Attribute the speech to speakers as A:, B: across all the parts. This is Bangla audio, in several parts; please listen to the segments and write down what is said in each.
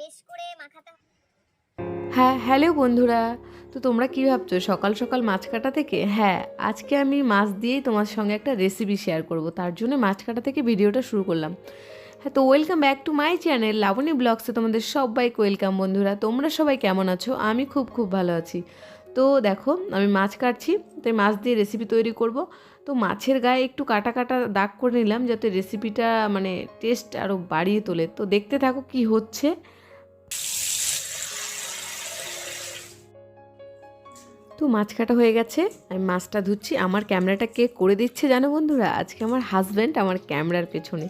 A: বেশ করে মাখাতে।
B: হ্যাঁ, হ্যালো বন্ধুরা। তো তোমরা কি ভাবছো সকাল সকাল মাছ কাটা থেকে? হ্যাঁ, আজকে আমি মাছ দিয়েই তোমার সঙ্গে একটা রেসিপি শেয়ার করব, তার জন্য মাছ কাটা থেকে ভিডিওটা শুরু করলাম। হ্যাঁ, তো welcome back to my channel Labani ব্লগসে তোমাদের সবাইকে ওয়েলকাম। বন্ধুরা তোমরা সবাই কেমন আছো? আমি খুব খুব ভালো আছি। তো দেখো আমি মাছ কাটছি, তাই মাছ দিয়ে রেসিপি তৈরি করব। তো মাছের গায়ে একটু কাটা কাটা দাগ করে নিলাম, যাতে রেসিপিটা মানে টেস্ট আরও বাড়িয়ে তোলে। তো দেখতে থাকো কি হচ্ছে। তো মাছ কাটা হয়ে গেছে, আমি মাছটা ধুচ্ছি। আমার ক্যামেরাটা কে করে দিচ্ছে জানো বন্ধুরা? আজকে আমার হাজব্যান্ড আমার ক্যামেরার পেছনে,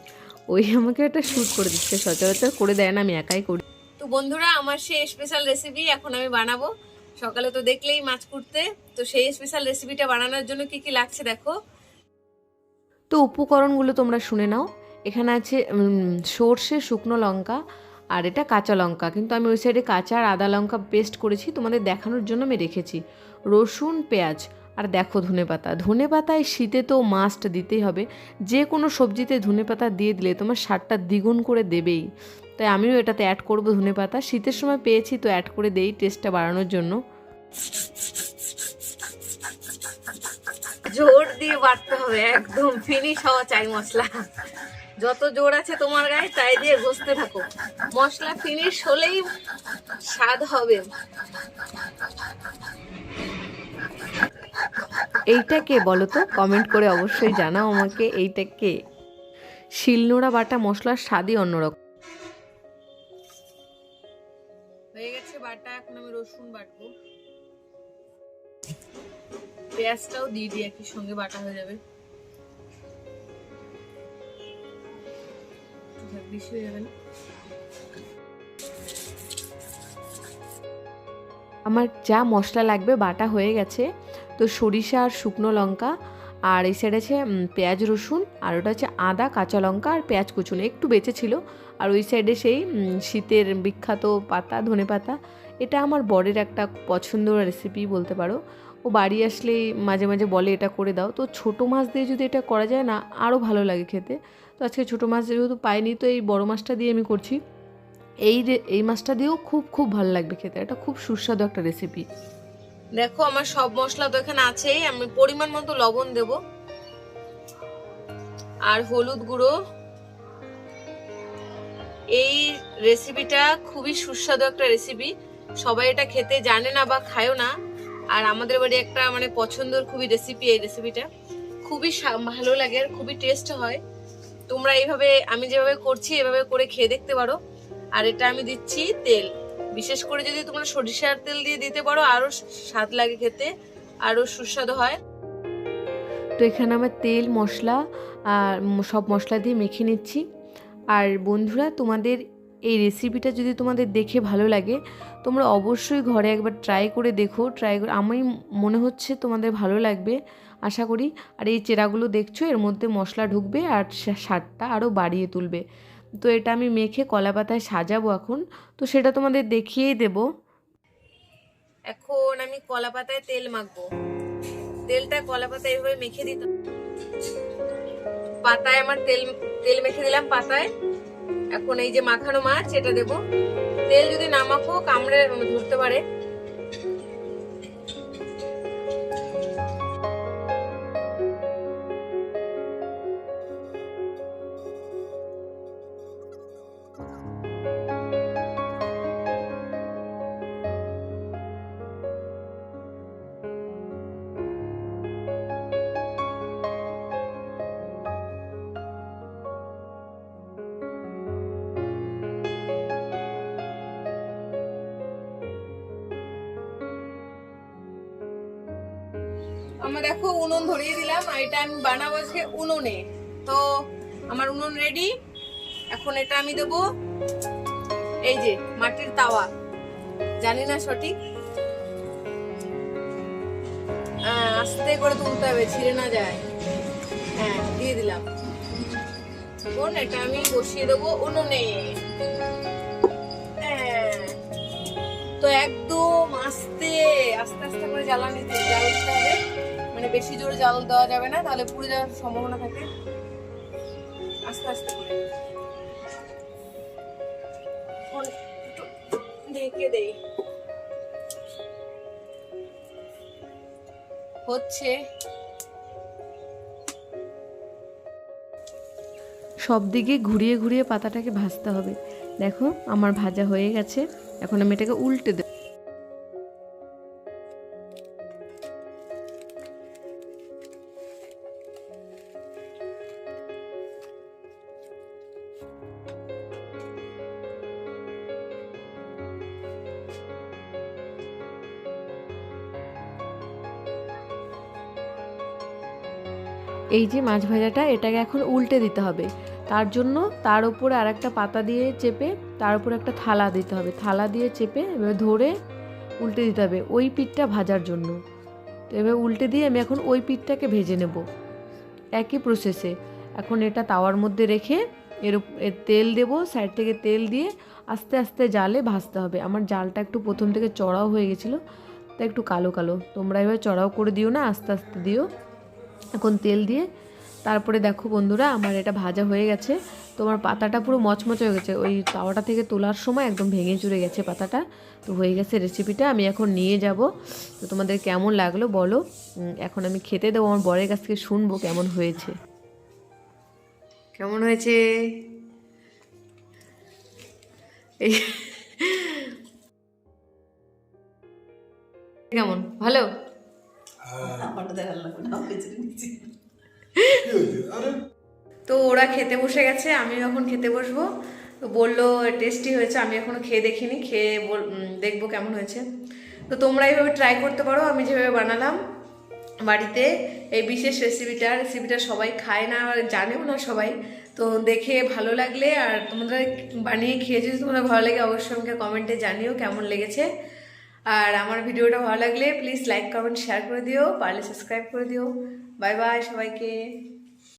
B: ওই আমাকে একটা শ্যুট করে দিচ্ছে। সচরাচর করে দেয় না, আমি একাই করি। তো বন্ধুরা আমার সেই স্পেশাল রেসিপি এখন আমি বানাবো। সকালে তো দেখলেই মাছ কুটতে, তো সেই স্পেশাল রেসিপিটা বানানোর জন্য কি কি লাগছে দেখো। তো উপকরণগুলো তোমরা শুনে নাও। এখানে আছে সর্ষে, শুকনো লঙ্কা, আর এটা কাঁচা লঙ্কা, কিন্তু আমি ওই সাইডে কাঁচা আর আদা লঙ্কা পেস্ট করেছি, তোমাদের দেখানোর জন্য আমি রেখেছি। রসুন, পেঁয়াজ, আর দেখো ধনেপাতা। ধনেপাতায় শীতে তো মাস্ট দিতেই হবে, যে কোনো সবজিতে ধনেপাতা দিয়ে দিলে তোমার স্বাদটা দ্বিগুণ করে দেবেই। তাই আমিও এটাতে অ্যাড করবো ধনেপাতা। শীতের সময় পেয়েছি তো অ্যাড করে দেই টেস্টটা বাড়ানোর জন্য। জোর দিয়ে বাটতে হবে, একদম ফিনিশ হওয়া চাই মশলা। যত জোর আছে তোমার গায়ে তাই দিয়ে ঘষতে থাকো, মশলা ফিনিশ হলেই স্বাদ হবে। এইটা কে বলো তো, কমেন্ট করে অবশ্যই জানাও আমাকে এইটা কে। শিলনোড়া বাটা মশলার স্বাদই অন্যরকম। হয়ে গেছে বাটা, এখন আমি রসুন বাটবো। পেঁয়াজটাও দিয়ে দিই, একই সঙ্গে বাটা হয়ে যাবে। বেশি হয়ে যাবে না। আমার যা মশলা লাগবে বাটা হয়ে গেছে। তো সরিষা আর শুকনো লঙ্কা, আর এই সাইড আছে পেঁয়াজ রসুন, আর ওটা হচ্ছে আদা, কাঁচা লঙ্কা আর পেঁয়াজ কুচুনো একটু বেঁচে ছিল। আর ওই সাইডে সেই শীতের বিখ্যাত পাতা, ধনে পাতা। এটা আমার বরের একটা পছন্দের রেসিপি বলতে পারো। ও বাড়ি আসলেই মাঝে মাঝে বলে এটা করে দাও। তো ছোটো মাছ দিয়ে যদি এটা করা যায় না, আরও ভালো লাগে খেতে। তো আজকে ছোটো মাছ যেহেতু পাইনি, তো এই বড় মাছটা দিয়ে আমি করছি। এই মাছটা দিয়েও খুব খুব ভালো লাগবে খেতে, এটা খুব সুস্বাদু একটা রেসিপি। দেখো আমার সব মশলা তো এখানে আছেই, আমি পরিমাণ মতো লবণ দেব, আর হলুদ গুঁড়ো। এই রেসিপিটা খুবই সুস্বাদু একটা রেসিপি, সবাই এটা খেতে জানে না বা খায়ও না। আর আমাদের বাড়ি একটা মানে পছন্দের খুবই রেসিপি, এই রেসিপিটা খুবই ভালো লাগে আর খুবই টেস্ট হয়। তোমরা এইভাবে আমি যেভাবে করছি এভাবে করে খেয়ে দেখতে পারো। আর এটা আমি দিচ্ছি তেল, বিশেষ করে যদি তোমরা সরিষার তেল দিয়ে দিতে পারো আরো স্বাদ লাগে খেতে, আরো সুস্বাদু হয়। তো এখানে আমার তেল, মশলা আর সব মশলা দিয়ে মেখে নিচ্ছি। আর বন্ধুরা তোমাদের এই রেসিপিটা যদি তোমাদের দেখে ভালো লাগে, তোমরা অবশ্যই ঘরে একবার ট্রাই করে দেখো। আমি মনে হচ্ছে তোমাদের ভালো লাগবে, আশা করি। আর এই চেরাগুলো দেখছো, এর মধ্যে মশলা ঢুকবে আর স্বাদটা আরও বাড়িয়ে তুলবে। তো এটা আমি মেখে কলা পাতায় সাজাবো এখন, তো সেটা তোমাদের দেখিয়েই দেব। এখন আমি কলা পাতায় তেল মাখবো। তেলটা কলা পাতায় এভাবে মেখে দিতে, পাতায় আমার তেল তেল মেখে দিলাম পাতায়। এখন এই যে মাখানো মাছ এটা দেব। তেল যদি না মাখো কামড়ে ধরতে পারে। আমরা দেখো উনুন ধরিয়ে দিলাম, আর এটা আমি বানাবো আজকে উনুনে। তো আমার উনুন রেডি। এখন এটা আমি দেব এই যে মাটির তাওয়া, জানি না সঠিক, আস্তে করে তুলতে হবে, ছিঁড়ে না যায়। হ্যাঁ দিয়ে দিলাম। এখন এটা আমি বসিয়ে দেবো উনুনে। তো একদম আস্তে আস্তে আস্তে করে জ্বালাতে হবে, মানে বেশি জোরে জাল দেওয়া যাবে না, তাহলে পুড়ে যাওয়ার সম্ভাবনা থাকে। আস্তে আস্তে করে এখন একটু এঁকে দেই। হচ্ছে
A: সব দিকে ঘুরিয়ে ঘুরিয়ে পাতাটাকে ভাজতে হবে। দেখো আমার ভাজা হয়ে গেছে, এখন আমি এটাকে উল্টে দেব। এই যে মাছ ভাজাটা, এটাকে এখন উল্টে দিতে হবে। তার জন্য তার উপরে আর একটা পাতা দিয়ে চেপে তার উপরে একটা থালা দিতে হবে। থালা দিয়ে চেপে এবার ধরে উল্টে দিতে হবে ওই পিঠটা ভাজার জন্য। তো এবার উল্টে দিয়ে আমি এখন ওই পিঠটাকে ভেজে নেব একই প্রসেসে। এখন এটা তাওয়ার মধ্যে রেখে এর তেল দেব, সাইড থেকে তেল দিয়ে আস্তে আস্তে জালে ভাজতে হবে। আমার জালটা একটু প্রথম থেকে চড়াও হয়ে গেছিলো, তাই একটু কালো কালো। তোমরা এবার চড়াও করে দিও না, আস্তে আস্তে দিও। এখন তেল দিয়ে তারপরে দেখো বন্ধুরা আমার এটা ভাজা হয়ে গেছে। তোমার পাতাটা পুরো মচমচে হয়ে গেছে, ওই তাওয়াটা থেকে তোলার সময় একদম ভেঙে চুরে গেছে পাতাটা। তো হয়ে গেছে রেসিপিটা, আমি এখন নিয়ে যাব। তো তোমাদের কেমন লাগলো বলো। এখন আমি খেতে দেবো, আমার বরের কাছ থেকে শুনবো কেমন হয়েছে।
B: কেমন হয়েছে? কেমন? ভালো? তো ওরা খেতে বসে গেছে, আমি এখন খেতে বসবো। তো বললো টেস্টি হয়েছে, আমি এখনো খেয়ে দেখিনি, খেয়ে দেখবো কেমন হয়েছে। তো তোমরা এইভাবে ট্রাই করতে পারো আমি যেভাবে বানালাম বাড়িতে এই বিশেষ রেসিপিটা সবাই খায় না আর জানেও না সবাই। তো দেখে ভালো লাগলে আর তোমরা বানিয়ে খেয়ে যদি তোমাদের ভালো লাগে অবশ্যই আমাকে কমেন্টে জানিও কেমন লেগেছে। আর আমার ভিডিওটা ভালো লাগলে প্লিজ লাইক কমেন্ট শেয়ার করে দিও, পারলে সাবস্ক্রাইব করে দিও। বাই বাই সবাইকে।